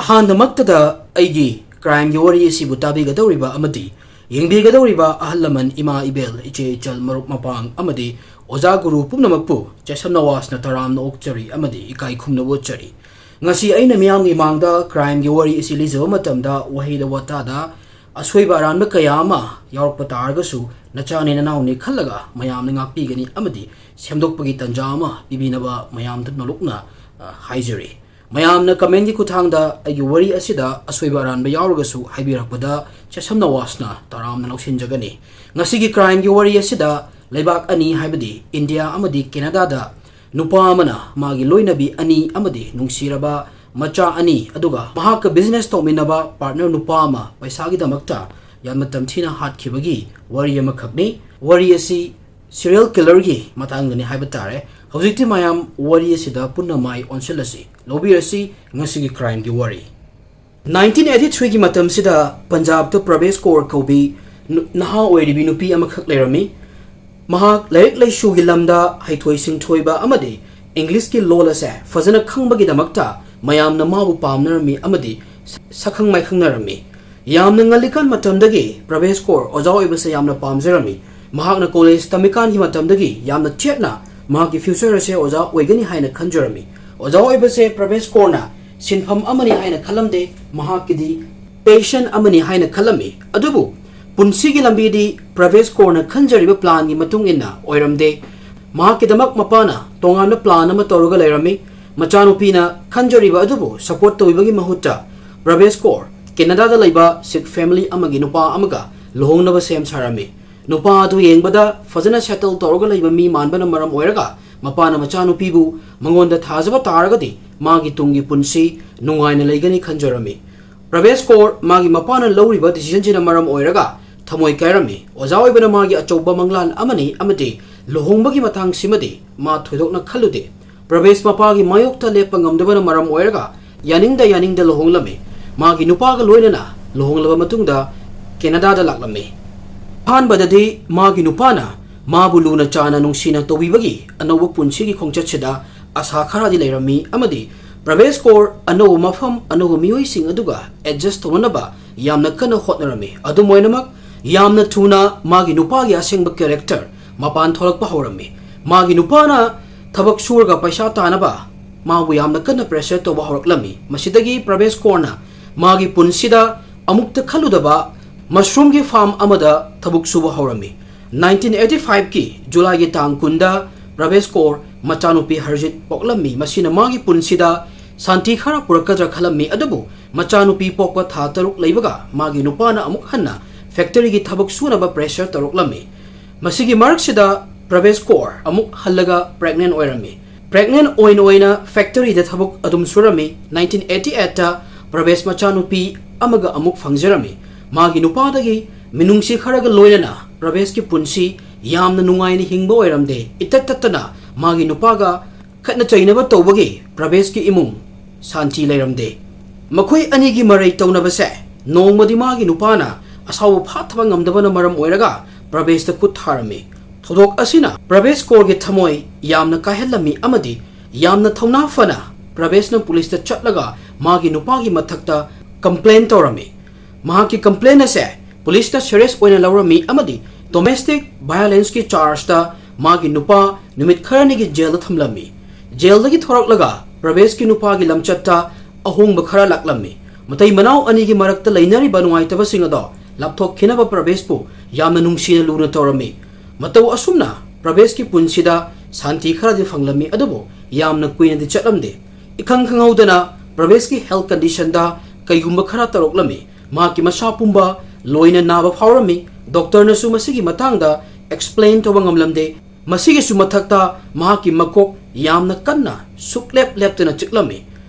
ꯑꯍꯥꯟꯕꯃꯛꯇꯗ ꯑꯩꯒꯤ ꯀ꯭ꯔꯥꯏꯝꯒꯤ ꯋꯥꯔꯤ ꯑꯁꯤꯕꯨ ꯇꯥꯕꯤꯒꯗꯧꯔꯤꯕ ꯑꯃꯗꯤ ꯌꯦꯡꯕꯤꯒꯗꯧꯔꯤꯕ ꯑꯍꯜ ꯂꯃꯟ ꯏꯃꯥ ꯏꯕꯦꯜ ꯏꯆꯦ ꯏꯆꯜ ꯃꯔꯨꯞ ꯃꯄꯥꯡ ꯑꯃꯗꯤ ꯑꯣꯖꯥ ꯒꯨꯔꯨ ꯄꯨꯝꯅꯃꯛꯄꯨ ꯆꯦꯁꯝꯅꯋꯥꯁꯅ ꯇꯔꯥꯝꯅ ꯑꯣꯛꯆꯔꯤ ꯑꯃꯗꯤ ꯏꯀꯥꯏ ꯈꯨꯝꯅꯕ ꯎꯠꯆꯔꯤ ꯉꯁꯤ ꯑꯩꯅ ꯃꯤꯌꯥꯝꯒꯤ ꯃꯥꯡꯗ ꯀ꯭ꯔꯥꯏꯝꯒꯤ ꯋꯥꯔꯤ ꯑꯁꯤ ꯂꯤꯖꯕ ꯃꯇꯝꯗ ꯋꯥꯍꯩꯗ ꯋꯥꯇꯥꯗ ꯑꯁꯣꯏꯕ ꯑꯔꯥꯟꯕ ꯀꯌꯥ ꯑꯃ ꯌꯥꯎꯔꯛꯄ ꯇꯥꯔꯒꯁꯨ ꯅꯆꯥꯅꯤ ꯅꯅꯥꯎꯅꯤ ꯈꯜꯂꯒ ꯃꯌꯥꯝꯅ ꯉꯥꯛꯄꯤꯒꯅꯤ ꯑꯃꯗꯤ ꯁꯦꯝꯗꯣꯛꯄꯒꯤ ꯇꯟꯖꯥ ꯑꯃ ꯄꯤꯕꯤꯅꯕ ꯃꯌꯥꯝꯗ ꯅꯣꯂꯨꯛꯅ ꯍꯥꯏꯖꯔꯤ ꯃꯌꯥꯝꯅ ꯀꯃꯦꯟꯒꯤ ꯈꯨꯠꯊꯥꯡꯗ ꯑꯩꯒꯤ ꯋꯥꯔꯤ ꯑꯁꯤꯗ ꯑꯁꯣꯏꯕ ꯑꯔꯥꯟꯕ ꯌꯥꯎꯔꯒꯁꯨ ꯍꯥꯏꯕꯤꯔꯛꯄꯗ ꯆꯦꯁꯝꯅꯋꯥꯁꯅ ꯇꯔꯥꯝꯅ ꯂꯧꯁꯤꯟꯖꯒꯅꯤ ꯉꯁꯤꯒꯤ ꯀ꯭ꯔꯥꯏꯝꯒꯤ ꯋꯥꯔꯤ ꯑꯁꯤꯗ ꯂꯩꯕꯥꯛ ꯑꯅꯤ ꯍꯥꯏꯕꯗꯤ ꯏꯟꯗꯤꯌꯥ ꯑꯃꯗꯤ ꯀꯦꯅꯗꯥꯗ ꯅꯨꯄꯥ ꯑꯃꯅ ꯃꯥꯒꯤ ꯂꯣꯏꯅꯕꯤ ꯑꯅꯤ ꯑꯃꯗꯤ ꯅꯨꯡꯁꯤꯔꯕ ꯃꯆꯥ ꯑꯅꯤ ꯑꯗꯨꯒ ꯃꯍꯥꯛꯀ ꯕꯤꯖꯤꯅꯦꯁ ꯇꯧꯃꯤꯟꯅꯕ ꯄꯥꯔꯠꯅꯔ ꯅꯨꯄꯥ ꯑꯃ ꯄꯩꯁꯥꯒꯤꯗꯃꯛꯇ ꯌꯥꯝꯅ ꯇꯝꯊꯤꯅ ꯍꯥꯠꯈꯤꯕꯒꯤ ꯋꯥꯔꯤ ꯑꯃꯈꯛꯅꯤ ꯋꯥꯔꯤ ꯑꯁꯤ ꯁꯤꯔꯤꯌꯦꯜ ꯀꯤꯂꯔꯒꯤ ꯃꯇꯥꯡꯗꯅꯤ ꯍꯥꯏꯕ ꯇꯥꯔꯦ ꯍꯧꯖꯤꯛꯇꯤ ꯃꯌꯥꯝ ꯋꯥꯔꯤ ꯑꯁꯤꯗ ꯄꯨꯟꯅ ꯃꯥꯏ ꯑꯣꯟꯁꯤꯜꯂꯁꯤ ꯂꯧꯕꯤꯔꯁꯤ ꯉꯁꯤꯒꯤ ꯀ꯭ꯔꯥꯏꯝꯒꯤ ꯋꯥꯔꯤ 1983ꯒꯤ ꯃꯇꯝꯁꯤꯗ ꯄꯟꯖꯥꯕꯇ ꯄ꯭ꯔꯚꯦꯁ ꯀꯧꯔ ꯀꯧꯕꯤ ꯅꯍꯥ ꯑꯣꯏꯔꯤꯕꯤ ꯅꯨꯄꯤ ꯑꯃꯈꯛ ꯂꯩꯔꯝꯃꯤ ꯃꯍꯥꯛ ꯂꯥꯏꯔꯤꯛ ꯂꯥꯏꯁꯨꯒꯤ ꯂꯝꯗ ꯍꯩꯊꯣꯏ ꯁꯤꯡꯊꯣꯏꯕ ꯑꯃꯗꯤ ꯏꯪꯂꯤꯁꯀꯤ ꯂꯣꯜ ꯑꯁꯦ ꯐꯖꯅ ꯈꯪꯕꯒꯤꯗꯃꯛꯇ ꯃꯌꯥꯝꯅ ꯃꯥꯕꯨ ꯄꯥꯝꯅꯔꯝꯃꯤ ꯑꯃꯗꯤ ꯁꯛꯈꯪ ꯃꯥꯏꯈꯪꯅꯔꯝꯃꯤ ꯌꯥꯝꯅ ꯉꯜꯂꯤꯀꯥꯟ ꯃꯇꯝꯗꯒꯤ ꯄ꯭ꯔꯚꯦꯁ ꯀꯧꯔ ꯑꯣꯖꯥ ꯑꯣꯏꯕꯁꯦ ꯌꯥꯝꯅ ꯄꯥꯝꯖꯔꯝꯃꯤ ꯃꯍꯥꯛꯅ ꯀꯣꯂꯦꯖ ꯇꯝꯃꯤꯀꯥꯟꯒꯤ ꯃꯇꯝꯗꯒꯤ ꯌꯥꯝꯅ ꯆꯦꯠꯅ ꯃꯍꯥꯛꯀꯤ ꯐ꯭ꯌꯨꯆꯔ ꯑꯁꯦ ꯑꯣꯖꯥ ꯑꯣꯏꯒꯅꯤ ꯍꯥꯏꯅ ꯈꯟꯖꯔꯝꯃꯤ ꯑꯣꯖꯥ ꯑꯣꯏꯕꯁꯦ ꯄ꯭ꯔꯚꯦꯁ ꯀꯧꯔꯅ ꯁꯤꯟꯐꯝ ꯑꯃꯅꯤ ꯍꯥꯏꯅ ꯈꯜꯂꯝꯗꯦ ꯃꯍꯥꯛꯀꯤꯗꯤ ꯄꯦꯁꯟ ꯑꯃꯅꯤ ꯍꯥꯏꯅ ꯈꯜꯂꯝꯃꯤ ꯑꯗꯨꯕꯨ ꯄꯨꯟꯁꯤꯒꯤ ꯂꯝꯕꯤꯗꯤ ꯄ꯭ꯔꯚꯦꯁ ꯀꯧꯔꯅ ꯈꯟꯖꯔꯤꯕ ꯄ꯭ꯂꯥꯟꯒꯤ ꯃꯇꯨꯡ ꯏꯟꯅ ꯑꯣꯏꯔꯝꯗꯦ ꯃꯍꯥꯛꯀꯤꯗꯃꯛ ꯃꯄꯥꯅ ꯇꯣꯉꯥꯟꯕ ꯄ꯭ꯂꯥꯟ ꯑꯃ ꯇꯧꯔꯒ ꯂꯩꯔꯝꯃꯤ ꯃꯆꯥꯅꯨꯄꯤꯅ ꯈꯟꯖꯔꯤꯕ ꯑꯗꯨꯕꯨ ꯁꯄꯣꯔꯠ ꯇꯧꯕꯒꯤ ꯃꯍꯨꯠꯇ ꯄ꯭ꯔꯚꯦꯁ ꯀꯧꯔ ꯀꯦꯅꯗꯥꯗ ꯂꯩꯕ ꯁꯤꯛ ꯐꯦꯃꯤꯂꯤ ꯑꯃꯒꯤ ꯅꯨꯄꯥ ꯑꯃꯒ ꯂꯨꯍꯣꯡꯅꯕ ꯁꯦꯝ ꯁꯥꯔꯝꯃꯤ ꯅꯨꯄꯥ ꯑꯗꯨ ꯌꯦꯡꯕꯗ ꯐꯖꯅ ꯁꯦꯇꯜ ꯇꯧꯔꯒ ꯂꯩꯕ ꯃꯤ ꯃꯥꯟꯕꯅ ꯃꯔꯝ ꯑꯣꯏꯔꯒ ꯃꯄꯥꯅ ꯃꯆꯥꯅꯨꯄꯤꯕꯨ ꯃꯉꯣꯟꯗ ꯊꯥꯖꯕ ꯇꯥꯔꯒꯗꯤ ꯃꯥꯒꯤ ꯇꯨꯡꯒꯤ ꯄꯨꯟꯁꯤ ꯅꯨꯡꯉꯥꯏꯅ ꯂꯩꯒꯅꯤ ꯈꯟꯖꯔꯝꯃꯤ ꯄ꯭ꯔꯚꯦꯁ ꯀꯧꯔ ꯃꯥꯒꯤ ꯃꯄꯥꯅ ꯂꯧꯔꯤꯕ ꯗꯤꯁꯤꯖꯟꯁꯤꯅ ꯃꯔꯝ ꯑꯣꯏꯔꯒ ꯊꯃꯣꯏ ꯀꯥꯏꯔꯝꯃꯤ ꯑꯣꯖꯥ ꯑꯣꯏꯕꯅ ꯃꯥꯒꯤ ꯑꯆꯧꯕ ꯃꯪꯂꯥꯟ ꯑꯃꯅꯤ ꯑꯃꯗꯤ ꯂꯨꯍꯣꯡꯕꯒꯤ ꯃꯇꯥꯡꯁꯤꯃꯗꯤ ꯃꯥ ꯊꯣꯏꯗꯣꯛꯅ ꯈꯜꯂꯨꯗꯦ ꯄ꯭ꯔꯚꯦꯁ ꯃꯄꯥꯒꯤ ꯃꯥꯌꯣꯛꯇ ꯂꯦꯞꯄ ꯉꯝꯗꯕꯅ ꯃꯔꯝ ꯑꯣꯏꯔꯒ ꯌꯥꯅꯤꯡꯗ ꯂꯨꯍꯣꯡꯂꯝꯃꯤ ꯃꯥꯒꯤ ꯅꯨꯄꯥꯒ ꯂꯣꯏꯅꯅ ꯂꯨꯍꯣꯡꯂꯕ ꯃꯇꯨꯡꯗ ꯀꯦꯅꯗꯥꯗ ꯂꯥꯛꯂꯝꯃꯤ ꯑꯍꯥꯟꯕꯗꯗꯤ ꯃꯥꯒꯤ ꯅꯨꯄꯥꯅ ꯃꯥꯕꯨ ꯂꯨꯅ ꯆꯥꯅ ꯅꯨꯡꯁꯤꯅ ꯇꯧꯕꯤꯕꯒꯤ ꯑꯅꯧꯕ ꯄꯨꯟꯁꯤꯒꯤ ꯈꯣꯡꯆꯠꯁꯤꯗ ꯑꯁꯥ ꯈꯔꯗꯤ ꯂꯩꯔꯝꯃꯤ ꯑꯃꯗꯤ ꯄ꯭ꯔꯚꯦꯁ ꯀꯧꯔ ꯑꯅꯧꯕ ꯃꯐꯝ ꯑꯅꯧꯕ ꯃꯤꯑꯣꯏꯁꯤꯡ ꯑꯗꯨꯒ ꯑꯦꯗꯖꯁꯠ ꯇꯧꯅꯅꯕ ꯌꯥꯝꯅ ꯀꯟꯅ ꯍꯣꯠꯅꯔꯝꯃꯤ ꯑꯗꯨꯝ ꯑꯣꯏꯅꯃꯛ ꯌꯥꯝꯅ ꯊꯨꯅ ꯃꯥꯒꯤ ꯅꯨꯄꯥꯒꯤ ꯑꯁꯦꯡꯕ ꯀꯦꯔꯦꯛꯇꯔ ꯃꯄꯥꯟ ꯊꯣꯛꯂꯛꯄ ꯍꯧꯔꯝꯃꯤ ꯃꯥꯒꯤ ꯅꯨꯄꯥꯅ ꯊꯕꯛ ꯁꯨꯔꯒ ꯄꯩꯁꯥ ꯇꯥꯅꯕ ꯃꯥꯕꯨ ꯌꯥꯝꯅ ꯀꯟꯅ ꯄ꯭ꯔꯦꯁꯔ ꯇꯧꯕ ꯍꯧꯔꯛꯂꯝꯃꯤ ꯃꯁꯤꯗꯒꯤ ꯄ꯭ꯔꯚꯦꯁ ꯀꯧꯔꯅ ꯃꯥꯒꯤ ꯄꯨꯟꯁꯤꯗ ꯑꯃꯨꯛꯇ ꯈꯜꯂꯨꯗꯕ ꯃꯁꯔꯨꯝꯒꯤ ꯐꯥꯔꯝ ꯑꯃꯗ ꯊꯕꯛ ꯁꯨꯕ ꯍꯧꯔꯝꯃꯤ 1985ꯒꯤ ꯖꯨꯂꯥꯏꯒꯤ ꯇꯥꯡ 10ꯗ ꯄ꯭ꯔꯚꯦꯁ ꯀꯧꯔ ꯃꯆꯥꯅꯨꯄꯤ ꯍꯔꯖꯤꯠ ꯄꯣꯛꯂꯝꯃꯤ ꯃꯁꯤꯅ ꯃꯥꯒꯤ ꯄꯨꯟꯁꯤꯗ ꯁꯥꯟꯇꯤ ꯈꯔ ꯄꯨꯔꯛꯀꯗ꯭ꯔꯥ ꯈꯜꯂꯝꯃꯤ ꯑꯗꯨꯕꯨ ꯃꯆꯥꯅꯨꯄꯤ ꯄꯣꯛꯄ ꯊꯥ 6 ꯂꯩꯕꯒ ꯃꯥꯒꯤ ꯅꯨꯄꯥꯅ ꯑꯃꯨꯛ ꯍꯟꯅ ꯐꯦꯛꯇꯔꯤꯒꯤ ꯊꯕꯛ ꯁꯨꯅꯕ ꯄ꯭ꯔꯦꯁꯔ ꯇꯧꯔꯛꯂꯝꯃꯤ ꯃꯁꯤꯒꯤ ꯃꯔꯛꯁꯤꯗ ꯄ꯭ꯔꯚꯦꯁ ꯀꯧꯔ ꯑꯃꯨꯛ ꯍꯜꯂꯒ ꯄ꯭ꯔꯦꯒꯅꯦꯟ ꯑꯣꯏꯔꯝꯃꯤ ꯄ꯭ꯔꯦꯒꯅꯦꯟ ꯑꯣꯏꯅ ꯐꯦꯛꯇꯔꯤꯗ ꯊꯕꯛ ꯑꯗꯨꯝ ꯁꯨꯔꯝꯃꯤ 1988ꯇ ꯄ꯭ꯔꯚꯦꯁ ꯃꯆꯥꯅꯨꯄꯤ ꯑꯃꯒ ꯑꯃꯨꯛ ꯐꯪꯖꯔꯝꯃꯤ ꯃꯥꯒꯤ ꯅꯨꯄꯥꯗꯒꯤ ꯃꯤꯅꯨꯡꯁꯤ ꯈꯔꯒ ꯂꯣꯏꯅꯅ ꯄ꯭ꯔꯚꯦꯁꯀꯤ ꯄꯨꯟꯁꯤ ꯌꯥꯝꯅ ꯅꯨꯡꯉꯥꯏꯅ ꯍꯤꯡꯕ ꯑꯣꯏꯔꯝꯗꯦ ꯏꯇꯠ ꯇꯠꯇꯅ ꯃꯥꯒꯤ ꯅꯨꯄꯥꯒ ꯈꯠꯅ ꯆꯩꯅꯕ ꯇꯧꯕꯒꯤ ꯄ꯭ꯔꯚꯦꯁꯀꯤ ꯏꯃꯨꯡ ꯁꯥꯟꯇꯤ ꯂꯩꯔꯝꯗꯦ ꯃꯈꯣꯏ ꯑꯅꯤꯒꯤ ꯃꯔꯩ ꯇꯧꯅꯕꯁꯦ ꯅꯣꯡꯃꯗꯤ ꯃꯥꯒꯤ ꯅꯨꯄꯥꯅ ꯑꯁꯥꯎꯕ ꯐꯥꯊꯕ ꯉꯝꯗꯕꯅ ꯃꯔꯝ ꯑꯣꯏꯔꯒ ꯄ꯭ꯔꯚꯦꯁꯇ ꯈꯨꯠ ꯊꯥꯔꯝꯃꯤ ꯊꯧꯗꯣꯛ ꯑꯁꯤꯅ ꯄ꯭ꯔꯚꯦꯁ ꯀꯧꯔꯒꯤ ꯊꯃꯣꯏ ꯌꯥꯝꯅ ꯀꯥꯏꯍꯜꯂꯝꯃꯤ ꯑꯃꯗꯤ ꯌꯥꯝꯅ ꯊꯧꯅꯥ ꯐꯅ ꯄ꯭ꯔꯚꯦꯁꯅ ꯄꯨꯂꯤꯁꯇ ꯆꯠꯂꯒ ꯃꯥꯒꯤ ꯅꯨꯄꯥꯒꯤ ꯃꯊꯛꯇ ꯀꯝꯄ꯭ꯂꯦꯟ ꯇꯧꯔꯝꯃꯤ ꯃꯍꯥꯛꯀꯤ ꯀꯝꯄ꯭ꯂꯦꯟ ꯑꯁꯦ ꯄꯨꯂꯤꯁꯅ ꯁꯤꯔꯤꯌꯁ ꯑꯣꯏꯅ ꯂꯧꯔꯝꯃꯤ ꯑꯃꯗꯤ ꯗꯣꯃꯦꯁꯇꯤꯛ ꯚꯥꯏꯑꯣꯂꯦꯟꯁꯀꯤ ꯆꯥꯔꯖꯇ ꯃꯥꯒꯤ ꯅꯨꯄꯥ ꯅꯨꯃꯤꯠ ꯈꯔꯅꯤꯒꯤ ꯖꯦꯜꯗ ꯊꯝꯂꯝꯃꯤ ꯖꯦꯜꯗꯒꯤ ꯊꯣꯔꯛꯂꯒ ꯄ꯭ꯔꯚꯦꯁꯀꯤ ꯅꯨꯄꯥꯒꯤ ꯂꯝꯆꯠꯇ ꯑꯍꯣꯡꯕ ꯈꯔ ꯂꯥꯛꯂꯝꯃꯤ ꯃꯇꯩ ꯃꯅꯥꯎ ꯑꯅꯤꯒꯤ ꯃꯔꯛꯇ ꯂꯩꯅꯔꯤꯕ ꯅꯨꯡꯉꯥꯏꯇꯕꯁꯤꯡ ꯑꯗꯣ ꯂꯥꯞꯊꯣꯛꯈꯤꯅꯕ ꯄ꯭ꯔꯚꯦꯁꯄꯨ ꯌꯥꯝꯅ ꯅꯨꯡꯁꯤꯅ ꯂꯨꯅ ꯇꯧꯔꯝꯃꯤ ꯃꯇꯧ ꯑꯁꯨꯝꯅ ꯄ꯭ꯔꯚꯦꯁꯀꯤ ꯄꯨꯟꯁꯤꯗ ꯁꯥꯟꯇꯤ ꯈꯔꯗꯤ ꯐꯪꯂꯝꯃꯤ ꯑꯗꯨꯕꯨ ꯌꯥꯝꯅ ꯀꯨꯏꯅꯗꯤ ꯆꯠꯂꯝꯗꯦ ꯏꯈꯪ ꯈꯪꯍꯧꯗꯅ ꯄ꯭ꯔꯚꯦꯁꯀꯤ ꯍꯦꯜꯊ ꯀꯟꯗꯤꯁꯟꯗ ꯀꯩꯒꯨꯝꯕ ꯈꯔ ꯇꯧꯔꯛꯂꯝꯃꯤ ꯃꯍꯥꯛꯀꯤ ꯃꯁꯥ ꯄꯨꯝꯕ ꯂꯣꯏꯅ ꯅꯥꯕ ꯐꯥꯎꯔꯝꯃꯤ ꯗꯣꯛꯇꯔꯅꯁꯨ ꯃꯁꯤꯒꯤ ꯃꯇꯥꯡꯗ ꯑꯦꯛꯁꯄ꯭ꯂꯦꯟ ꯇꯧꯕ ꯉꯝꯂꯝꯗꯦ ꯃꯁꯤꯒꯤꯁꯨ ꯃꯊꯛꯇ ꯃꯍꯥꯛꯀꯤ ꯃꯀꯣꯛ ꯌꯥꯝꯅ ꯀꯟꯅ ꯁꯨꯛꯂꯦꯞ ꯂꯦꯞꯇꯅ ꯆꯤꯛꯂꯝꯃꯤ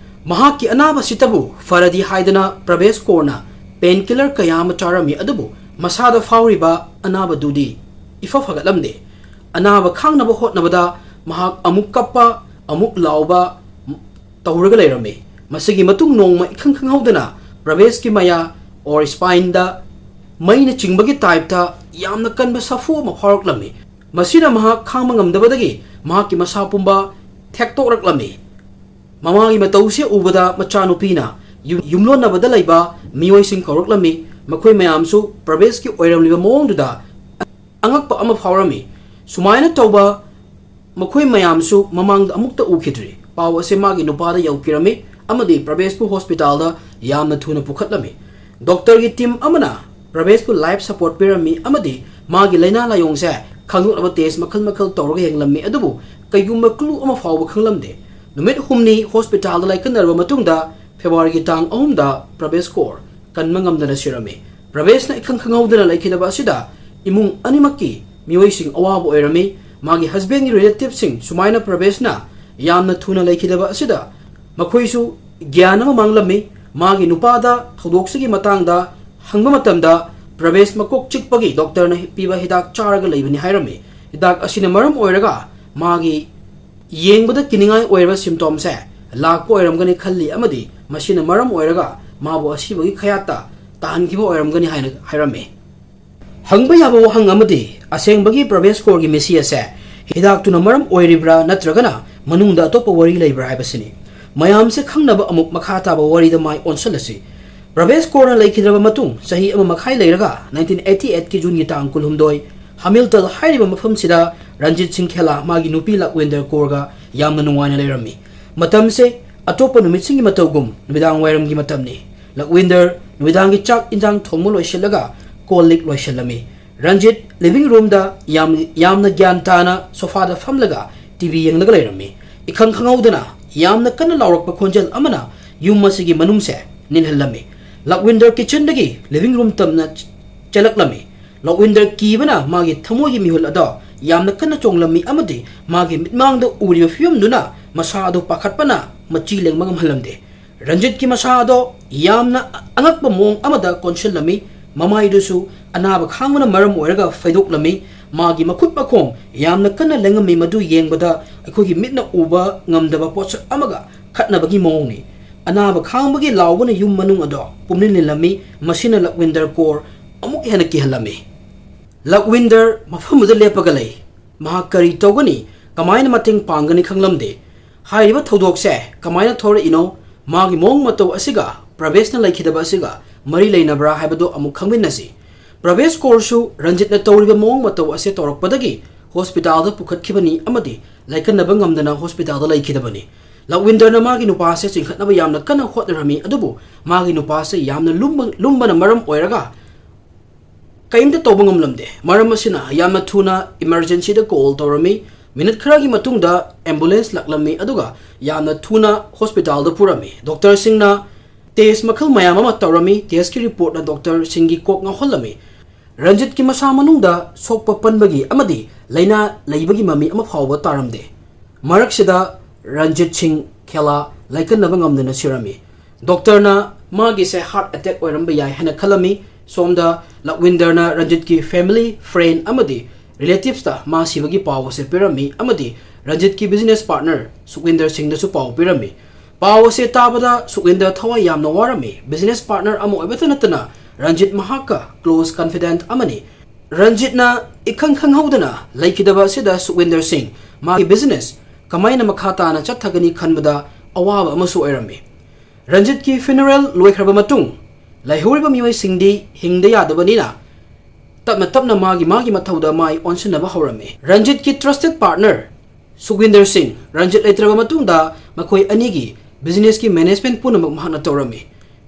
ꯃꯍꯥꯛꯀꯤ ꯑꯅꯥꯕꯁꯤꯇꯕꯨ ꯐꯔꯗꯤ ꯍꯥꯏꯗꯅ ꯄ꯭ꯔꯚꯦꯁ ꯀꯧꯔꯅ ꯄꯦꯟ ꯀꯤꯂꯔ ꯀꯌꯥ ꯑꯃ ꯆꯥꯔꯝꯃꯤ ꯑꯗꯨꯕꯨ ꯃꯁꯥꯗ ꯐꯥꯎꯔꯤꯕ ꯑꯅꯥꯕꯗꯨꯗꯤ ꯏꯐ ꯐꯒꯠꯂꯝꯗꯦ ꯑꯅꯥꯕ ꯈꯥꯡꯅꯕ ꯍꯣꯠꯅꯕꯗ ꯃꯍꯥꯛ ꯑꯃꯨꯛ ꯀꯞꯄ ꯑꯃꯨꯛ ꯂꯥꯎꯕ ꯇꯧꯔꯒ ꯂꯩꯔꯝꯃꯤ ꯃꯁꯤꯒꯤ ꯃꯇꯨꯡ ꯅꯣꯡꯃ ꯏꯈꯪ ꯈꯪꯍꯧꯗꯅ ꯄ꯭ꯔꯚꯦꯁꯀꯤ ꯃꯌꯥ ꯑꯣꯔ ꯁ꯭ꯄꯥꯏꯟꯗ ꯃꯩꯅ ꯆꯤꯡꯕꯒꯤ ꯇꯥꯏꯞꯇ ꯌꯥꯝꯅ ꯀꯟꯕ ꯁꯥꯐꯨ ꯑꯃ ꯐꯥꯎꯔꯛꯂꯝꯃꯤ ꯃꯁꯤꯅ ꯃꯍꯥꯛ ꯈꯥꯡꯕ ꯉꯝꯗꯕꯗꯒꯤ ꯃꯍꯥꯛꯀꯤ ꯃꯁꯥ ꯄꯨꯝꯕ ꯊꯦꯛꯇꯣꯛꯔꯛꯂꯝꯃꯤ ꯃꯃꯥꯒꯤ ꯃꯇꯧꯁꯤ ꯎꯕꯗ ꯃꯆꯥꯅꯨꯄꯤꯅ ꯌꯨꯝꯂꯣꯟꯅꯕꯗ ꯂꯩꯕ ꯃꯤꯑꯣꯏꯁꯤꯡ ꯀꯧꯔꯛꯂꯝꯃꯤ ꯃꯈꯣꯏ ꯃꯌꯥꯝꯁꯨ ꯄ꯭ꯔꯕꯦꯁꯀꯤ ꯑꯣꯏꯔꯝꯂꯤꯕ ꯃꯑꯣꯡꯗꯨꯗ ꯑꯉꯛꯄ ꯑꯃ ꯐꯥꯎꯔꯝꯃꯤ ꯁꯨꯃꯥꯏꯅ ꯇꯧꯕ ꯃꯈꯣꯏ ꯃꯌꯥꯝꯁꯨ ꯃꯃꯥꯡꯗ ꯑꯃꯨꯛꯇ ꯎꯈꯤꯗ꯭ꯔꯤ ꯄꯥꯎ ꯑꯁꯤ ꯃꯥꯒꯤ ꯅꯨꯄꯥꯗ ꯌꯧꯈꯤꯔꯝꯃꯤ ꯑꯃꯗꯤ ꯄ꯭ꯔꯕꯦꯁꯄꯨ ꯍꯣꯁꯄꯤꯇꯥꯜꯗ ꯌꯥꯝꯅ ꯊꯨꯅ ꯄꯨꯈꯠꯂꯝꯃꯤ ꯗꯣꯛꯇꯔꯒꯤ ꯇꯤꯝ ꯑꯃꯅ ꯄ꯭ꯔꯕꯦꯁꯄꯨ ꯂꯥꯏꯐ ꯁꯄꯣꯔꯠ ꯄꯤꯔꯝꯃꯤ ꯑꯃꯗꯤ ꯃꯥꯒꯤ ꯂꯩꯅꯥ ꯂꯥꯌꯣꯡꯁꯦ ꯈꯪꯗꯣꯛꯅꯕ ꯇꯦꯁ ꯃꯈꯜ ꯃꯈꯜ ꯇꯧꯔꯒ ꯌꯦꯡꯂꯝꯃꯤ ꯑꯗꯨꯕꯨ ꯀꯩꯒꯨꯝꯕ ꯀ꯭ꯂꯨ ꯑꯃ ꯐꯥꯎꯕ ꯈꯪꯂꯝꯗꯦ ꯅꯨꯃꯤꯠ ꯍꯨꯝꯅꯤ ꯍꯣꯁꯄꯤꯇꯥꯜꯗ ꯂꯩꯈꯠꯅꯔꯕ ꯃꯇꯨꯡꯗ ꯐꯦꯕ꯭ꯔꯨꯋꯥꯔꯤꯒꯤ ꯇꯥꯡ 3ꯗ ꯄ꯭ꯔꯕꯦꯁ ꯀꯣꯔ ꯀꯟꯕ ꯉꯝꯗꯅ ꯁꯤꯔꯝꯃꯤ ꯄ꯭ꯔꯕꯦꯁꯅ ꯏꯈꯪ ꯈꯪꯍꯧꯗꯅ ꯂꯩꯈꯤꯗꯕ ꯑꯁꯤꯗ ꯏꯃꯨꯡ ꯑꯅꯤꯃꯛꯀꯤ ꯃꯤꯑꯣꯏꯁꯤꯡ ꯑꯋꯥꯕ ꯑꯣꯏꯔꯝꯃꯤ ꯃꯥꯒꯤ ꯍꯁꯕꯦꯟꯒꯤ ꯔꯤꯂꯦꯇꯤꯚꯁꯤꯡ ꯁꯨꯃꯥꯏꯅ ꯄ꯭ꯔꯕꯦꯁꯅ ꯌꯥꯝꯅ ꯊꯨꯅ ꯂꯩꯈꯤꯗꯕ ꯑꯁꯤꯗ ꯃꯈꯣꯏꯁꯨ ꯒ꯭ꯌꯥꯟ ꯑꯃ ꯃꯥꯡꯂꯝꯃꯤ ꯃꯥꯒꯤ ꯅꯨꯄꯥꯗ ꯊꯧꯗꯣꯛꯁꯤꯒꯤ ꯃꯇꯥꯡꯗ ꯍꯪꯕ ꯃꯇꯝꯗ ꯄ꯭ꯔꯕꯦꯁ ꯃꯀꯣꯛ ꯆꯤꯛꯄꯒꯤ ꯗꯣꯛꯇꯔꯅ ꯄꯤꯕ ꯍꯤꯗꯥꯛ ꯆꯥꯔꯒ ꯂꯩꯕꯅꯤ ꯍꯥꯏꯔꯝꯃꯤ ꯍꯤꯗꯥꯛ ꯑꯁꯤꯅ ꯃꯔꯝ ꯑꯣꯏꯔꯒ ꯃꯥꯒꯤ ꯌꯦꯡꯕꯗ ꯀꯤꯅꯤꯡꯉꯥꯏ ꯑꯣꯏꯔꯕ ꯁꯤꯝꯇꯣꯝꯁꯦ ꯂꯥꯛꯄ ꯑꯣꯏꯔꯝꯒꯅꯤ ꯈꯜꯂꯤ ꯑꯃꯗꯤ ꯃꯁꯤꯅ ꯃꯔꯝ ꯑꯣꯏꯔꯒ ꯃꯥꯕꯨ ꯑꯁꯤꯕꯒꯤ ꯈꯌꯥꯠꯇ ꯇꯥꯍꯟꯈꯤꯕ ꯑꯣꯏꯔꯝꯒꯅꯤ ꯍꯥꯏꯅ ꯍꯥꯏꯔꯝꯃꯤ ꯍꯪꯕ ꯌꯥꯕ ꯋꯥꯍꯪ ꯑꯃꯗꯤ ꯑꯁꯦꯡꯕꯒꯤ ꯄ꯭ꯔꯕꯦꯁ ꯀꯣꯔꯒꯤ ꯃꯤꯁꯤ ꯑꯁꯦ ꯍꯤꯗꯥꯛꯇꯨꯅ ꯃꯔꯝ ꯑꯣꯏꯔꯤꯕ꯭ꯔꯥ ꯅꯠꯇ꯭ꯔꯒꯅ ꯃꯅꯨꯡꯗ ꯑꯇꯣꯞꯄ ꯋꯥꯔꯤ ꯂꯩꯕ꯭ꯔꯥ ꯍꯥꯏꯕꯁꯤꯅꯤ ꯃꯌꯥꯝꯁꯦ ꯈꯪꯅꯕ ꯑꯃꯨꯛ ꯃꯈꯥ ꯇꯥꯕ ꯋꯥꯔꯤꯗ ꯃꯥꯏ ꯑꯣꯟꯁꯜꯂꯁꯤ ꯄ꯭ꯔꯕꯦꯁ ꯀꯣꯔꯅ ꯂꯩꯈꯤꯗ꯭ꯔꯕ ꯃꯇꯨꯡ ꯆꯍꯤ ꯑꯃ ꯃꯈꯥꯏ ꯂꯩꯔꯒ 1988ꯀꯤ ꯖꯨꯟꯒꯤ ꯇꯥꯡ 12 ꯍꯥꯃꯤꯜꯇꯟ ꯍꯥꯏꯔꯤꯕ ꯃꯐꯝꯁꯤꯗ ꯔꯟꯖꯤꯠ ꯁꯤꯡ ꯈꯦꯂꯥ ꯃꯥꯒꯤ ꯅꯨꯄꯤ ꯂꯛꯋꯤꯟꯗꯔ ꯀꯣꯔꯒ ꯌꯥꯝꯅ ꯅꯨꯡꯉꯥꯏꯅ ꯂꯩꯔꯝꯃꯤ ꯃꯇꯝꯁꯦ ꯑꯇꯣꯞꯄ ꯅꯨꯃꯤꯠꯁꯤꯡꯒꯤ ꯃꯇꯧꯒꯨꯝ ꯅꯨꯃꯤꯗꯥꯡ ꯋꯥꯏꯔꯝꯒꯤ ꯃꯇꯝꯅꯤ ꯂꯛꯋꯤꯟꯗꯔ ꯅꯨꯃꯤꯗꯥꯡꯒꯤ ꯆꯥꯛ ꯏꯟꯖꯥꯡ ꯊꯣꯡꯕ ꯂꯣꯏꯁꯤꯜꯂꯒ ꯀꯣꯜ ꯂꯤꯛ ꯂꯣꯏꯁꯤꯜꯂꯝꯃꯤ ꯔꯟꯖꯤꯠ ꯂꯤꯚꯤꯡ ꯔꯨꯝꯗ ꯌꯥꯝꯅ ꯒ꯭ꯌꯥꯟ ꯇꯥꯅ ꯁꯣꯐꯥꯗ ꯐꯝꯂꯒ ꯇꯤꯚꯤ ꯌꯦꯡꯂꯒ ꯂꯩꯔꯝꯃꯤ ꯏꯈꯪ ꯈꯪꯍꯧꯗꯅ ꯌꯥꯝꯅ ꯀꯟꯅ ꯂꯥꯎꯔꯛꯄ ꯈꯣꯟꯖꯦꯜ ꯑꯃꯅ ꯌꯨꯝ ꯑꯁꯤꯒꯤ ꯃꯅꯨꯡꯁꯦ ꯅꯤꯜꯍꯜꯂꯝꯃꯤ ꯂꯛꯋꯤꯟꯗꯔ ꯀꯤꯆꯟꯗꯒꯤ ꯂꯤꯚꯤꯡ ꯔꯨꯝ ꯇꯝꯅ ꯆꯦꯜꯂꯛꯂꯝꯃꯤ ꯂꯛꯋꯤꯟꯗꯔ ꯀꯤꯕꯅ ꯃꯥꯒꯤ ꯊꯃꯣꯏꯒꯤ ꯃꯤꯍꯨꯜ ꯑꯗꯣ ꯌꯥꯝꯅ ꯀꯟꯅ ꯆꯣꯡꯂꯝꯃꯤ ꯑꯃꯗꯤ ꯃꯥꯒꯤ ꯃꯤꯠꯃꯥꯡꯗ ꯎꯔꯤꯕ ꯐꯤꯕꯝꯗꯨꯅ ꯃꯁꯥ ꯑꯗꯨ ꯄꯥꯈꯠꯄꯅ ꯃꯆꯤ ꯂꯦꯡꯕ ꯉꯝꯍꯜꯂꯝꯗꯦ ꯔꯟꯖꯤꯠꯀꯤ ꯃꯁꯥ ꯑꯗꯣ ꯌꯥꯝꯅ ꯑꯉꯛꯄ ꯃꯑꯣꯡ ꯑꯃꯗ ꯀꯣꯟꯁꯤꯜꯂꯝꯃꯤ ꯃꯃꯥꯏꯗꯨꯁꯨ ꯑꯅꯥꯕ ꯈꯥꯡꯕꯅ ꯃꯔꯝ ꯑꯣꯏꯔꯒ ꯐꯩꯗꯣꯛꯂꯝꯃꯤ ꯃꯥꯒꯤ ꯃꯈꯨꯠ ꯃꯈꯣꯡ ꯌꯥꯝꯅ ꯀꯟꯅ ꯂꯦꯡꯉꯝꯃꯤ ꯃꯗꯨ ꯌꯦꯡꯕꯗ ꯑꯩꯈꯣꯏꯒꯤ ꯃꯤꯠꯅ ꯎꯕ ꯉꯝꯗꯕ ꯄꯣꯠꯁꯛ ꯑꯃꯒ ꯈꯠꯅꯕꯒꯤ ꯃꯑꯣꯡꯅꯤ ꯑꯅꯥꯕ ꯈꯥꯡꯕꯒꯤ ꯂꯥꯎꯕꯅ ꯌꯨꯝ ꯃꯅꯨꯡ ꯑꯗꯣ ꯄꯨꯝꯅꯤꯜ ꯅꯤꯜꯂꯝꯃꯤ ꯃꯁꯤꯅ ꯂꯛꯋꯤꯟꯗꯔ ꯀꯣꯔ ꯑꯃꯨꯛ ꯍꯦꯟꯅ ꯀꯤꯍꯜꯂꯝꯃꯤ ꯂꯛꯋꯤꯟꯗꯔ ꯃꯐꯝꯗꯨꯗ ꯂꯦꯞꯄꯒ ꯂꯩ ꯃꯍꯥꯛ ꯀꯔꯤ ꯇꯧꯒꯅꯤ ꯀꯃꯥꯏꯅ ꯃꯇꯦꯡ ꯄꯥꯡꯒꯅꯤ ꯈꯪꯂꯝꯗꯦ ꯍꯥꯏꯔꯤꯕ ꯊꯧꯗꯣꯛꯁꯦ ꯀꯃꯥꯏꯅ ꯊꯣꯔꯛꯏꯅꯣ ꯃꯥꯒꯤ ꯃꯑꯣꯡ ꯃꯇꯧ ꯑꯁꯤꯒ ꯄ꯭ꯔꯕꯦꯁꯅ ꯂꯩꯈꯤꯗꯕ ꯑꯁꯤꯒ ꯃꯔꯤ ꯂꯩꯅꯕ꯭ꯔꯥ ꯍꯥꯏꯕꯗꯨ ꯑꯃꯨꯛ ꯈꯪꯃꯤꯟꯅꯁꯤ ꯄ꯭ꯔꯕꯦꯁ ꯀꯣꯔꯁꯨ ꯔꯟꯖꯤꯠꯅ ꯇꯧꯔꯤꯕ ꯃꯑꯣꯡ ꯃꯇꯧ ꯑꯁꯤ ꯇꯧꯔꯛꯄꯗꯒꯤ ꯍꯣꯁꯄꯤꯇꯥꯜꯗ ꯄꯨꯈꯠꯈꯤꯕꯅꯤ ꯑꯃꯗꯤ ꯂꯩꯈꯠꯅꯕ ꯉꯝꯗꯅ ꯍꯣꯁꯄꯤꯇꯥꯜꯗ ꯂꯩꯈꯤꯗꯕꯅꯤ ꯂꯛꯋꯤꯟꯗꯔꯅ ꯃꯥꯒꯤ ꯅꯨꯄꯥꯁꯦ ꯆꯤꯡꯈꯠꯅꯕ ꯌꯥꯝꯅ ꯀꯟꯅ ꯍꯣꯠꯅꯔꯝꯃꯤ ꯑꯗꯨꯕꯨ ꯃꯥꯒꯤ ꯅꯨꯄꯥꯁꯦ ꯌꯥꯝꯅ ꯂꯨꯝꯕꯅ ꯃꯔꯝ ꯑꯣꯏꯔꯒ ꯀꯩꯝꯇ ꯇꯧꯕ ꯉꯝꯂꯝꯗꯦ ꯃꯔꯝ ꯑꯁꯤꯅ ꯌꯥꯝꯅ ꯊꯨꯅ ꯏꯃꯔꯖꯦꯟꯁꯤꯗ ꯀꯣꯜ ꯇꯧꯔꯝꯃꯤ ꯃꯤꯅꯤꯠ ꯈꯔꯒꯤ ꯃꯇꯨꯡꯗ ꯑꯦꯝꯕꯨꯂꯦꯟꯁ ꯂꯥꯛꯂꯝꯃꯤ ꯑꯗꯨꯒ ꯌꯥꯝꯅ ꯊꯨꯅ ꯍꯣꯁꯄꯤꯇꯥꯜꯗ ꯄꯨꯔꯝꯃꯤ ꯗꯣꯛꯇꯔꯁꯤꯡꯅ ꯇꯦꯁ ꯃꯈꯜ ꯃꯌꯥꯝ ꯑꯃ ꯇꯧꯔꯝꯃꯤ ꯇꯦꯁꯀꯤ ꯔꯤꯄꯣꯔꯠꯅ ꯗꯣꯛꯇꯔꯁꯤꯡꯒꯤ ꯀꯣꯛ ꯉꯥꯎꯍꯜꯂꯝꯃꯤ ꯔꯟꯖꯤꯠꯀꯤ ꯃꯁꯥ ꯃꯅꯨꯡꯗ ꯁꯣꯛꯄ ꯄꯟꯕꯒꯤ ꯑꯃꯗꯤ ꯂꯩꯅꯥ ꯂꯩꯕꯒꯤ ꯃꯃꯤ ꯑꯃ ꯐꯥꯎꯕ ꯇꯥꯔꯝꯗꯦ ꯃꯔꯛꯁꯤꯗ ꯔꯟꯖꯤꯠ ꯁꯤꯡ ꯈꯦꯂꯥ ꯂꯩꯀꯠꯅꯕ ꯉꯝꯗꯅ ꯁꯤꯔꯝꯃꯤ ꯗꯣꯛꯇꯔꯅ ꯃꯥꯒꯤꯁꯦ ꯍꯥꯔꯠ ꯑꯦꯇꯦꯛ ꯑꯣꯏꯔꯝꯕ ꯌꯥꯏ ꯍꯥꯏꯅ ꯈꯜꯂꯝꯃꯤ ꯁꯣꯝꯗ ꯂꯛꯋꯤꯟꯗꯔꯅ ꯔꯟꯖꯤꯠꯀꯤ ꯐꯦꯃꯤꯂꯤ ꯐ꯭ꯔꯦꯟ ꯑꯃꯗꯤ ꯔꯤꯂꯦꯇꯤꯚꯁꯇ ꯃꯥ ꯁꯤꯕꯒꯤ ꯄꯥꯎ ꯑꯁꯤ ꯄꯤꯔꯝꯃꯤ ꯑꯃꯗꯤ ꯔꯟꯖꯤꯠꯀꯤ ꯕꯤꯖꯤꯅꯦꯁ ꯄꯥꯔꯠꯅꯔ ꯁꯨꯛꯋꯤꯟꯗꯔ ꯁꯤꯡꯗꯁꯨ ꯄꯥꯎ ꯄꯤꯔꯝꯃꯤ ꯄꯥꯎ ꯑꯁꯤ ꯇꯥꯕꯗ ꯁꯨꯛꯋꯤꯟꯗꯔ ꯊꯋꯥꯏ ꯌꯥꯝꯅ ꯋꯥꯔꯝꯃꯤ ꯕꯤꯖꯤꯅꯦꯁ ꯄꯥꯔꯠꯅꯔ ꯑꯃ ꯑꯣꯏꯕꯇ ꯅꯠꯇꯅ ꯔꯟꯖꯤꯠ ꯃꯍꯥꯛꯀ ꯀ꯭ꯂꯣꯖ ꯀꯟꯐꯤꯗꯦꯟꯠ ꯑꯃꯅꯤ ꯔꯟꯖꯤꯠꯅ ꯏꯈꯪ ꯈꯪꯍꯧꯗꯅ ꯂꯩꯈꯤꯗꯕ ꯑꯁꯤꯗ ꯁꯨꯛꯋꯤꯟꯗꯔ ꯁꯤꯡ ꯃꯥꯒꯤ ꯕꯤꯖꯤꯅꯦꯁ ꯀꯃꯥꯏꯅ ꯃꯈꯥ ꯇꯥꯅ ꯆꯠꯊꯒꯅꯤ ꯈꯟꯕꯗ ꯑꯋꯥꯕ ꯑꯃꯁꯨ ꯑꯣꯏꯔꯝꯃꯤ ꯔꯟꯖꯤꯠꯀꯤ ꯐꯤꯅꯔꯦꯜ ꯂꯣꯏꯈ꯭ꯔꯕ ꯃꯇꯨꯡ ꯂꯩꯍꯧꯔꯤꯕ ꯃꯤꯑꯣꯏꯁꯤꯡꯗꯤ ꯍꯤꯡꯗ ꯌꯥꯗꯕꯅꯤꯅ ꯇꯞꯅ ꯇꯞꯅ ꯃꯥꯒꯤ ꯃꯊꯧꯗ ꯃꯥꯏ ꯑꯣꯟꯁꯤꯟꯅꯕ ꯍꯧꯔꯝꯃꯤ ꯔꯟꯖꯤꯠꯀꯤ ꯇ꯭ꯔꯁꯇꯦꯗ ꯄꯥꯔꯠꯅꯔ ꯁꯨꯛꯋꯤꯟꯗꯔ ꯁꯤꯡ ꯔꯟꯖꯤꯠ ꯂꯩꯇ꯭ꯔꯕ ꯃꯇꯨꯡꯗ ꯃꯈꯣꯏ ꯑꯅꯤꯒꯤ ꯕꯤꯖꯤꯅꯦꯁꯀꯤ ꯃꯦꯅꯦꯖꯃꯦꯟꯠ ꯄꯨꯝꯅꯃꯛ ꯃꯍꯥꯛꯅ ꯇꯧꯔꯝꯃꯤ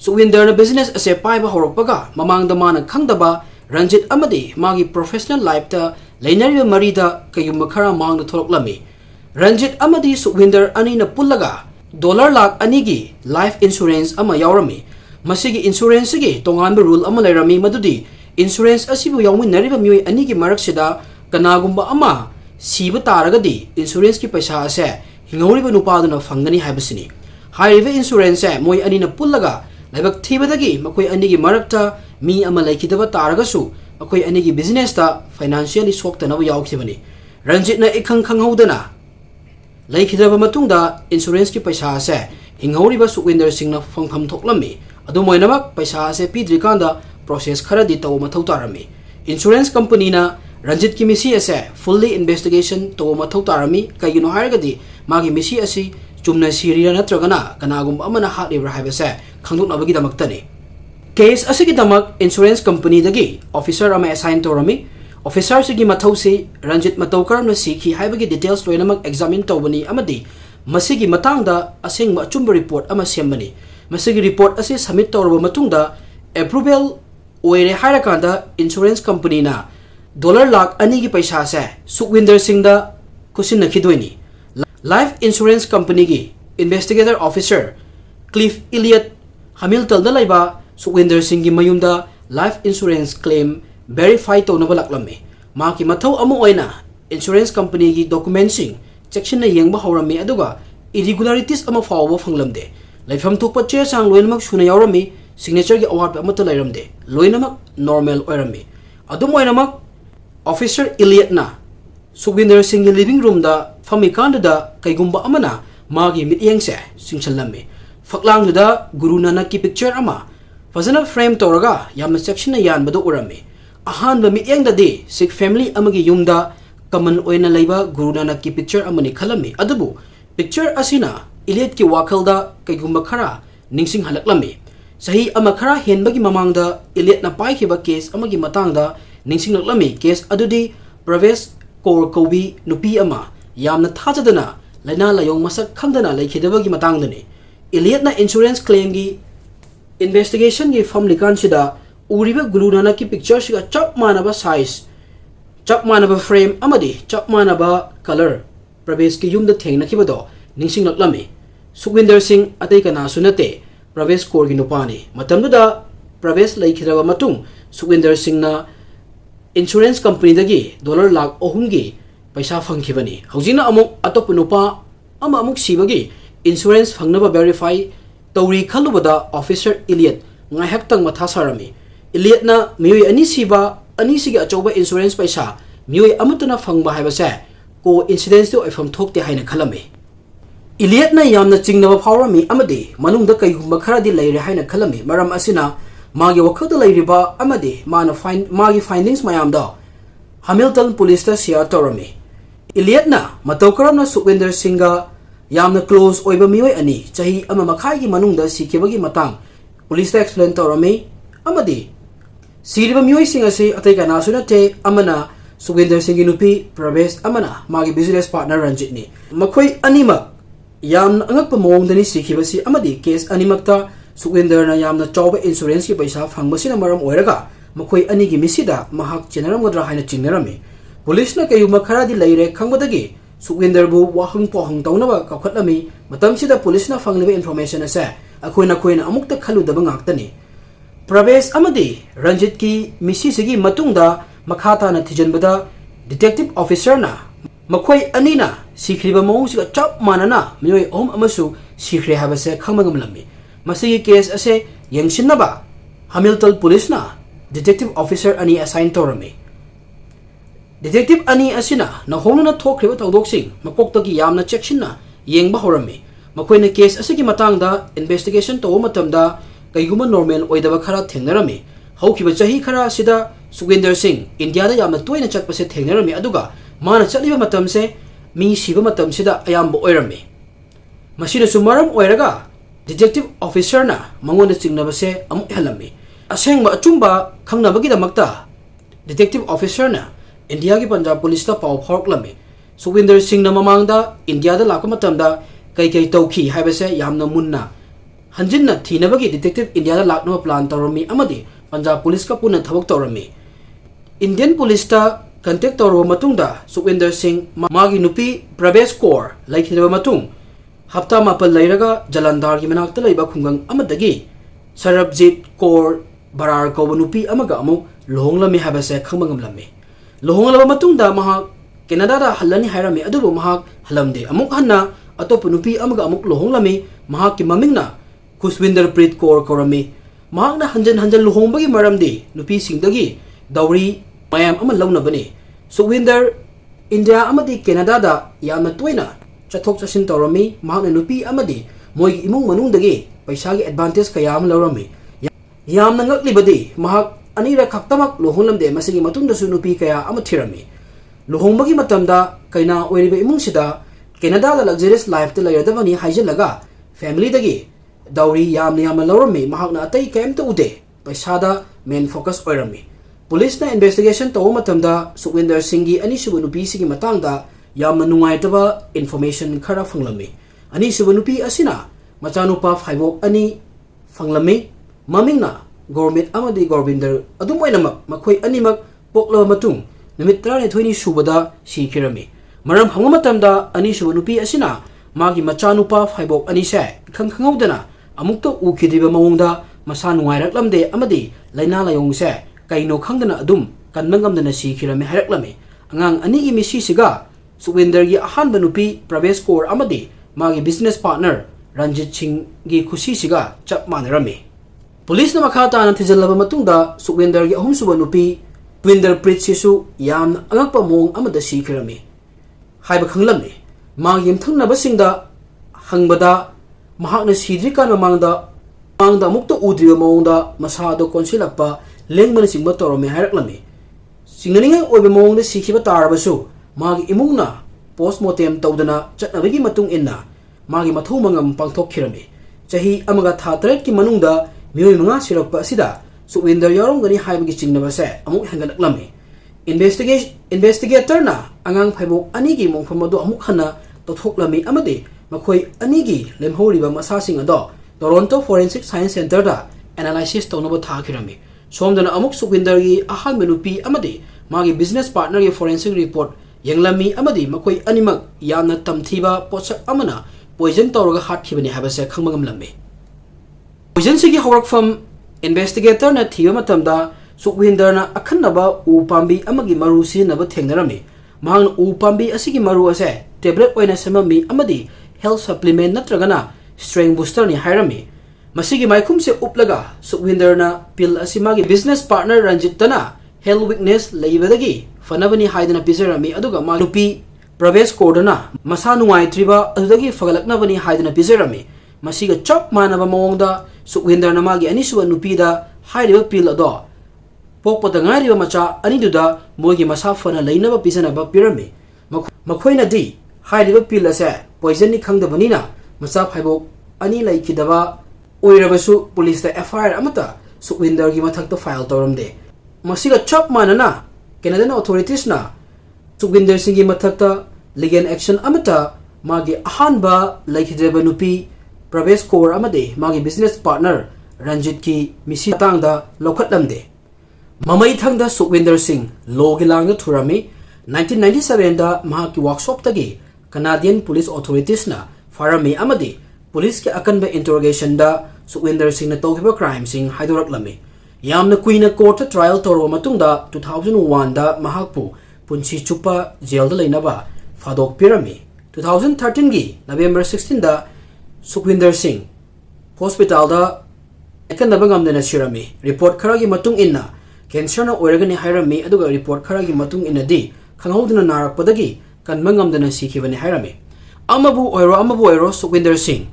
ꯁꯨꯛꯋꯤꯟꯗꯔꯅ ꯕꯤꯖꯤꯅꯦꯁ ꯑꯁꯦ ꯄꯥꯏꯕ ꯍꯧꯔꯛꯄꯒ ꯃꯃꯥꯡꯗ ꯃꯥꯅ ꯈꯪꯗꯕ ꯔꯟꯖꯤꯠ ꯑꯃꯗꯤ ꯃꯥꯒꯤ ꯄ꯭ꯔꯣꯐꯦꯁꯅꯦꯜ ꯂꯥꯏꯐꯇ ꯂꯩꯅꯔꯤꯕ ꯃꯔꯤꯗ ꯀꯩꯒꯨꯝꯕ ꯈꯔ ꯃꯥꯡꯗ ꯊꯣꯛꯂꯛꯂꯝꯃꯤ ꯔꯟꯖꯤꯠ ꯑꯃꯗꯤ ꯁꯨꯛꯋꯤꯟꯗꯔ ꯑꯅꯤꯅ ꯄꯨꯜꯂꯒ $2,2,00,000ꯒꯤ ꯂꯥꯏꯐ ꯏꯟꯁꯨꯔꯦꯟꯁ ꯑꯃ ꯌꯥꯎꯔꯝꯃꯤ ꯃꯁꯤꯒꯤ ꯏꯟꯁꯨꯔꯦꯟꯁꯁꯤꯒꯤ ꯇꯣꯉꯥꯟꯕ ꯔꯨꯜ ꯑꯃ ꯂꯩꯔꯝꯃꯤ ꯃꯗꯨꯗꯤ ꯏꯟꯁꯨꯔꯦꯟꯁ ꯑꯁꯤꯕꯨ ꯌꯥꯎꯃꯤꯟꯅꯔꯤꯕ ꯃꯤꯑꯣꯏ ꯑꯅꯤꯒꯤ ꯃꯔꯛꯁꯤꯗ ꯀꯅꯥꯒꯨꯝꯕ ꯑꯃ ꯁꯤꯕ ꯇꯥꯔꯒꯗꯤ ꯏꯟꯁꯨꯔꯦꯟꯁꯀꯤ ꯄꯩꯁꯥ ꯑꯁꯦ ꯍꯤꯡꯍꯧꯔꯤꯕ ꯅꯨꯄꯥꯗꯨꯅ ꯐꯪꯒꯅꯤ ꯍꯥꯏꯕꯁꯤꯅꯤ ꯍꯥꯏꯔꯤꯕ ꯏꯟꯁꯨꯔꯦꯟꯁꯁꯦ ꯃꯣꯏ ꯑꯅꯤꯅ ꯄꯨꯜꯂꯒ ꯂꯥꯏꯕꯛ ꯊꯤꯕꯗꯒꯤ ꯃꯈꯣꯏ ꯑꯅꯤꯒꯤ ꯃꯔꯛꯇ ꯃꯤ ꯑꯃ ꯂꯩꯈꯤꯗꯕ ꯇꯥꯔꯒꯁꯨ ꯃꯈꯣꯏ ꯑꯅꯤꯒꯤ ꯕꯤꯖꯤꯅꯦꯁꯇ ꯐꯥꯏꯅꯥꯟꯁꯤꯌꯦꯜꯂꯤ ꯁꯣꯛꯇꯅꯕ ꯌꯥꯎꯈꯤꯕꯅꯤ ꯔꯟꯖꯤꯠꯅ ꯏꯈꯪ ꯈꯪꯍꯧꯗꯅ ꯂꯩꯈꯤꯗ꯭ꯔꯕ ꯃꯇꯨꯡꯗ ꯏꯟꯁꯨꯔꯦꯟꯁꯀꯤ ꯄꯩꯁꯥ ꯑꯁꯦ ꯍꯤꯡꯍꯧꯔꯤꯕ ꯁꯨꯛꯋꯤꯟꯗꯔ ꯁꯤꯡꯅ ꯐꯪꯐꯝ ꯊꯣꯛꯂꯝꯃꯤ ꯑꯗꯨꯃꯥꯏꯅꯃꯛ ꯄꯩꯁꯥ ꯑꯁꯦ ꯄꯤꯗ꯭ꯔꯤꯀꯥꯟꯗ ꯄ꯭ꯔꯣꯁꯦꯁ ꯈꯔꯗꯤ ꯇꯧꯕ ꯃꯊꯧ ꯇꯥꯔꯝꯃꯤ ꯏꯟꯁꯨꯔꯦꯟꯁ ꯀꯝꯄꯅꯤꯅ ꯔꯟꯖꯤꯠꯀꯤ ꯃꯤꯁꯤ ꯑꯁꯦ ꯐꯨꯜꯂꯤ ꯏꯟꯚꯦꯁꯇꯤꯒꯦꯁꯟ ꯇꯧꯕ ꯃꯊꯧ ꯇꯥꯔꯝꯃꯤ ꯀꯩꯒꯤꯅꯣ ꯍꯥꯏꯔꯒꯗꯤ ꯃꯥꯒꯤ ꯃꯤꯁꯤ ꯑꯁꯤ ꯆꯨꯝꯅ ꯁꯤꯔꯤꯔꯥ ꯅꯠꯇ꯭ꯔꯒꯅ ꯀꯅꯥꯒꯨꯝꯕ ꯑꯃꯅ ꯍꯥꯠꯂꯤꯕ꯭ꯔꯥ ꯍꯥꯏꯕꯁꯦ khangdoknabagidamaktani case asigidamak insurance company dagi officer ama assign torami officer sigi mathausi ranjit matau karamna sikhi haibagi details loinamak examine tawbani amadi masigi matangda asengma achumba report ama sembani masigi report asi submit tawraba matungda approval oire hairakanda insurance company na $1,00,000 gi paisa se Sukhwinder Singh da kusin nakhidoini life insurance company gi investigator officer Cliff Elliot Hamilton da laiba Sukhwinder Singh gi mayumda life insurance claim verify to nabalaklame maki mathau amu oina insurance company gi documentsing section na yengba hawrami aduga irregularities ama fawba phanglamde laifam thokpa che sang loinamak suna yawrami signature gi award amata lairamde loinamak normal oirami adum oinamak officer Elliot na Sukhwinder Singh gi living room da famikanda da kaigumba amana magi mityeng se singchalame faklang da Guru Nanak ki picture ama fazana frame toraga yamna section na yan badu urami ahan ba mityeng da de Sikh family amagi yumda kaman oina laiba Guru Nanak ki picture amani khalami adubu picture asina Elliot ki wakalda kaigumba khara ningsing halaklami sahi ama khara henbagi mamangda Elliot na paikhiba case amagi matangda ningsing laklami case adudi Pravesh Kaur Kaubi nupi ama yamna thajadana laina layong masak khangdana laikhidabagi matangdani Elliot na insurance claim gi investigation gi family kansida uriba Guru Nanak ki picture siga chap manaba size chap manaba frame amadi chap manaba color Pravesh ki yumda thengna khibado ningsing laklami Sukhwinder Singh atei kana sunate Pravesh Kaur gi nupani matamduda Pravesh laikhidaba matung Sukhwinder Singh na insurance company dagi $1,00,000 gi paisa phangkhibani haujina amuk atop nupa ama amuk sibagi insurance phangnaba verify tawri khalubada officer Elliot ngai haktang matha sarami Elliot na miyoi ani siba ani sigi achoba insurance paisa miyoi amatuna phangba haibase ko incidents to ifam thokte haina khalame Elliot na yamna chingnaba phawrami amadi manungda kaigumba kharadi leire haina khalame maram asina magi wakhalda leiriba amadi mana magi findings mayamda Hamilton police ta share torami Elliot na matau karamna Sukhwinder Singh ga yamna close oiba miyoi ani chahi ama makhai gi manungda sikhibagi matang police ta explain torami amadi siriba miyoi sing ase atai kana sunate amana Sukhwinder Singh gi nupi Pravesh amana magi business partner Ranjit ni makhoi anima yamna angakpa mawongdani sikhibasi amadi case animakta Sukhwinder na yamna chawba insurance ki paisa phangmasina maram oiraga makhoi ani gi misida mahak chenaramgadra haina chingnarami police na kayuma kharadi leire khangbadagi Sukhwinder bu wahang pohang tawnaba kakhatlami matamsida police na phangliba information ase akoina amukta khaludaba ngaktani Pravesh amadi Ranjit ki misi sigi matungda makhata na thijanbada detective officer na makhoi anina sikhriba mawngsiga chap manana miyoi om amasu sikhre habase khangmagamlami masigi case ase yengshinnaba Hamilton police na detective officer ani assign torami detective ani asina na homna thokriba tawdoksing makoktagi yamna checkshinna yengba horami makoina case asigi matangda investigation taw matamda kaiguma normal oidaba khara thengnarami haukiba chahi khara sida Sukhwinder Singh India da yamna toina chakpase thengnarami aduga mana chaliba matamse mi siba matamsida ayamba oirami masina sumaram oiraga detective officer na mangonda chingnabase amuk halami asengba achumba khangnabagidamakta detective officer na India ki Punjab police ta paw phorklami Sukhwinder Singh na mamangda India da lakamatamda kai tawki haibase yamna munna hanjinna thinabagi detective India da lakno plan tawrami amadi Punjab police ka puna thabak tawrami Indian police ta contact tawro matungda Sukhwinder Singh magi nupi Pravesh Kaur laikhidaba matung hafta mapal lairaga Jalandhar gi manakta laiba khungang amadagi Sarabjit Kaur Barar ko nupi amaga amu lohnglami habase khangmangamlami lohnglaba matungda mahak Canada da halani hairami adubu mahak halamde amuk hanna atop nupi amaga amuk lohnglami mahak ki mamingna Khushwinder Preet Kaur korami mahak na hanjan lohongbagi maramdi nupi singdagi dawri mayam ama lawnabani Sukhwinder India amadi Canada da yamna toina chathok chasin tawrami mahakna nupi amadi moi imung manungdagi paisa gi advantage kayam lawrami yamna ngaklibadi mahak anira khaktamak lohonglamde masigi matungda su nupi kaya ama thirami lohongbagi matamda kaina oiriba imung sida Canada da luxurious life te layadabani haijalaga family dagi Dauri yamna lorami mahakna atay kaimta ude paisada main focus oirami. Police na investigation tawo matamda Sukhwinder Singhgi anisubu nupi sigi matangda yamna nungaitaba information khara fanglami. Anisubu nupi asina machanupa Phaibok ani fanglami mamingna government amadi Gorbinder adum oinamak makhoi animak pokla matung numit 20 subada sikirami. Maram hangma matamda anisubu nupi asina magi machanupa Phaibok ani se khangkhangawdana amukto ukhidiba mawongda masa nungairaklamde amadi laina layong se kaino khangdana adum kanmangamdana sikirami hairaklami. Angang anigi misi siga Sukhwinder gi ahanba nupi Pravesh Kaur amadi magi business partner Ranjit Singh gi khusi siga chap manarami. Police na makhata na thijallaba matungda Sukhwinder gi ahumsuba nupi Twinder Prit sisu yamna angakpa mong amada sikirami. Haiba khanglamni magi yimthangnaba singda hangbada mahakna sidrikan mamangda mukta udriba mawongda masado konsilakpa lengmana singba torome hairaklami. Singnaningai oiba mawongda sikhiba tarabasu magi imungna postmortem tawdana chatnabagi matung inna magi mathu mangam pangthokkirami. Chahi amaga tha 3 ki manungda miyoi manga sirakpa asida Sukhwinder yarongani haibagi chingnabase amuk hangalaklami. Investigator na angang Phaibok anigi mongpham adu amuk hana tawthoklami amadi makhoi anigi lemhoriba masasing ado Toronto Forensic Science Center da analysis tawnaba thakirami. Somdana amuk Sukhwinder gi ahanba nupi amadi magi business partner gi forensic report yenglami amadi makhoi animak yamna tamthiba potsak amana poison tawraga hatkibani habase khangmangamlammi. Poison sigi hawrakfam investigator na thiba matamda Sukhwinder na akhannaba upambi amagi maru sinaba thengnarami. Mahang upambi asigi maru ase tablet oina semami amadi health supplement natragana strength booster ni hairami. Masigi maikhum se uplaga Sukhwinder na pill asimagi business partner Ranjit tana health weakness leibadagi fanabani haidana pizarami aduga malupi Pravesh Kaur na masa nungaitriba adudagi fagalaknabani haidana pizarami. Masiga chop manaba mawongda Sukhwinder na magi anisuba nupida hairiba pill ado pokpata ngairiba macha aniduda mogi masa fana leinaba pisanaba pirami. Makhoina di hairiba pill ase poison ni khangdabanina Mcha Phaibok ani laikidaba oirabasu police ta FIR amata Sukhwinder gi mathakta file tawramde. Masiga chop manana Canadian authorities na Sukhwinder Singhgi mathakta legal action amata magi ahanba laikidaba nupi Pravesh Kaur amade magi business partner Ranjit ki misi tangda lokhatlamde. Mamai thangda Sukhwinder Singh law gi langda thurami 1997 da mahaki workshop tagi Canadian police authorities na farami amadi police ke akanba interrogation da Sukhwinder Singh na tawhiba crime sing haidoraklami. Yamna kuina court trial torwa matungda 2001 da mahakpu punchi chupa jail da leinaba fadok pirami. 2013 gi November 16 da Sukhwinder Singh hospital da akanaba ngamdana sirami. Report kharagi matung inna cancer na oiragani hairami aduga report kharagi matung inna di khanghauduna narakpadagi kanma ngamdana sikhibani hairami. Amabu oiro Sukhwinder Singh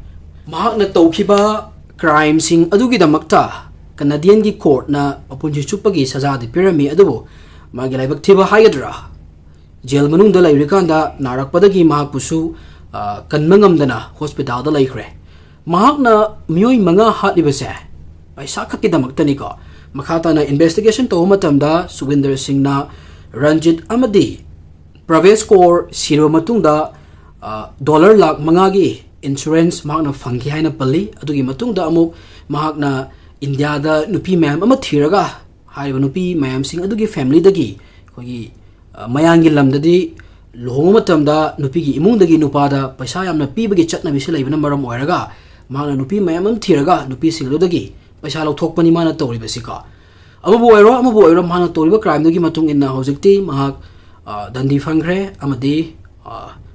mahakna tawkhiba crime sing adugi damakta Canadian gi court na apunji chupagi saza di pirami adubu magi laibak thiba haigadra jail manungda lairikanda narakpadagi mahakpusu kanmangamdana hospital da laikre. Mahakna miyoi manga hatlibase paisa khakki damaktani ko makhata na investigation to matamda Sukhwinder Singh na Ranjit amadi Pravesh Kaur siro matungda dollar lakh mangagi insurance mahakna fangki haina pali adugi matungda amuk mahakna India da nupi mayam ama thiraga haiba nupi mayam sing adugi family dagi kogi mayangi lamdadi lohonga matamda nupi gi imung dagi nupa da paisa yamna pibagi chatna bisi laibana maram oiraga mahakna nupi mayam am thiraga nupi sing dagi paisa lauthokpani mana tawriba sika amabu oiro mahakna tawriba crime dagi matung inna hojikti mahak dandi fangre amadi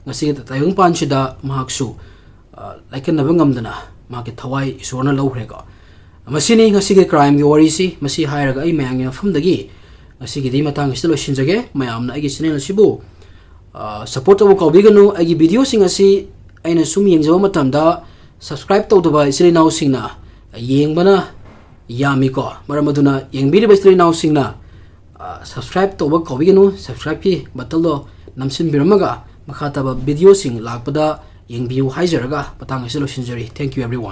ngasi tayung panchida mahaksu laikan naba ngamdana mahaki thawai isorna lawhrega masini ngasi ge crime gi wari si masi hairaga ai mayang ya famdagi ngasi gi di matang islo shinjage mayamna ai gi channel sibu support abu kawbiganu ai gi video sing asi aina sum yengjawa matamda subscribe tawdaba isli naw singna yengbana yami ko maramaduna yengbiri isli naw singna subscribe tawba kawbiganu subscribe ki bataldo namsin biramaga makhataba video sing lakpada yengbiu haijaraga patang islo shinjari. Thank you everyone.